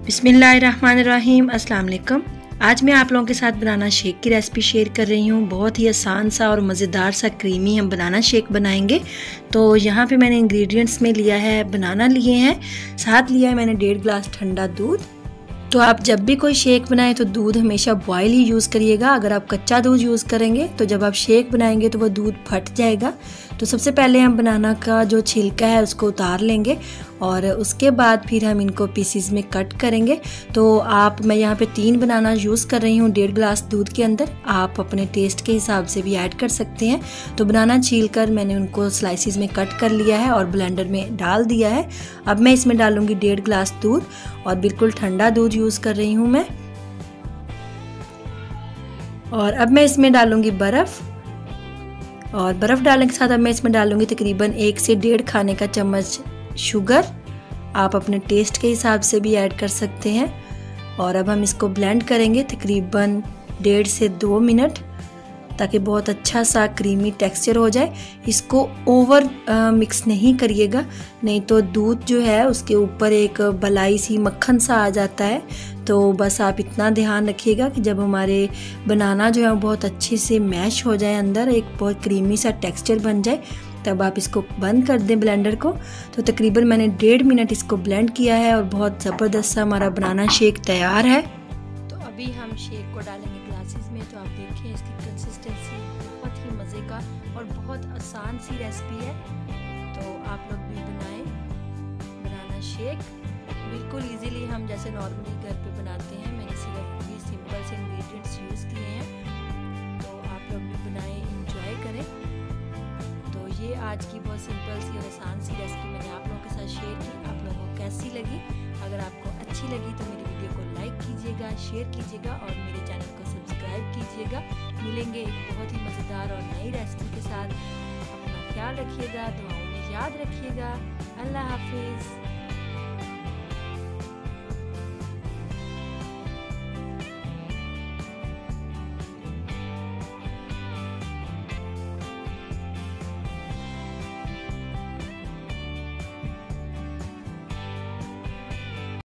बिस्मिल्लाहिर्रहमानिर्रहीम, अस्सलाम वालेकुम। आज मैं आप लोगों के साथ बनाना शेक की रेसिपी शेयर कर रही हूँ। बहुत ही आसान सा और मज़ेदार सा क्रीमी हम बनाना शेक बनाएंगे। तो यहाँ पे मैंने इंग्रेडिएंट्स में लिया है, बनाना लिए हैं, साथ लिया है मैंने 1.5 गिलास ठंडा दूध। तो आप जब भी कोई शेक बनाएं तो दूध हमेशा बॉयल ही यूज़ करिएगा। अगर आप कच्चा दूध यूज़ करेंगे तो जब आप शेक बनाएंगे तो वो दूध फट जाएगा। तो सबसे पहले हम बनाना का जो छिलका है उसको उतार लेंगे और उसके बाद फिर हम इनको पीसीज में कट करेंगे। तो मैं यहाँ पे 3 बनाना यूज़ कर रही हूँ 1.5 गिलास दूध के अंदर। आप अपने टेस्ट के हिसाब से भी ऐड कर सकते हैं। तो बनाना छील कर मैंने उनको स्लाइसिस में कट कर लिया है और ब्लेंडर में डाल दिया है। अब मैं इसमें डालूँगी 1.5 गिलास दूध और बिल्कुल ठंडा दूध यूज़ कर रही हूँ मैं। और अब मैं इसमें डालूँगी बर्फ़ और बर्फ़ डालने के साथ अब मैं इसमें डालूँगी तकरीबन 1 से 1.5 खाने का चम्मच शुगर। आप अपने टेस्ट के हिसाब से भी ऐड कर सकते हैं। और अब हम इसको ब्लेंड करेंगे तकरीबन 1.5 से 2 मिनट, ताकि बहुत अच्छा सा क्रीमी टेक्सचर हो जाए। इसको ओवर मिक्स नहीं करिएगा, नहीं तो दूध जो है उसके ऊपर एक बलाई सी मक्खन सा आ जाता है। तो बस आप इतना ध्यान रखिएगा कि जब हमारे बनाना जो है वो बहुत अच्छे से मैश हो जाए, अंदर एक बहुत क्रीमी सा टेक्सचर बन जाए, तब आप इसको बंद कर दें ब्लेंडर को। तो तकरीबन मैंने 1.5 मिनट इसको ब्लेंड किया है और बहुत ज़बरदस्त सा हमारा बनाना शेक तैयार है। तो अभी हम शेक को डालेंगे ग्लासेस में। तो आप देखें इसकी कंसिस्टेंसी बहुत ही मज़े का और बहुत आसान सी रेसिपी है। तो आप लोग भी बनाएं बनाना शेक बिल्कुल इजीली, हम जैसे नॉर्मली घर पे बनाते हैं। मैंने सिर्फ ये सिंपल से इंग्रेडिएंट्स यूज़ किए हैं। तो आप लोग भी बनाएं, इंजॉय करें। तो ये आज की बहुत सिंपल सी और आसान सी रेसिपी मैंने आप लोगों के साथ शेयर की। आप लोगों को कैसी लगी? अगर आपको अच्छी लगी तो मेरी वीडियो को लाइक कीजिएगा, शेयर कीजिएगा और मेरे चैनल को सब्सक्राइब कीजिएगा। मिलेंगे एक बहुत ही मज़ेदार और नई रेसिपी के साथ। अपना ख्याल रखिएगा, दुआओं में याद रखिएगा। अल्लाह हाफिज़।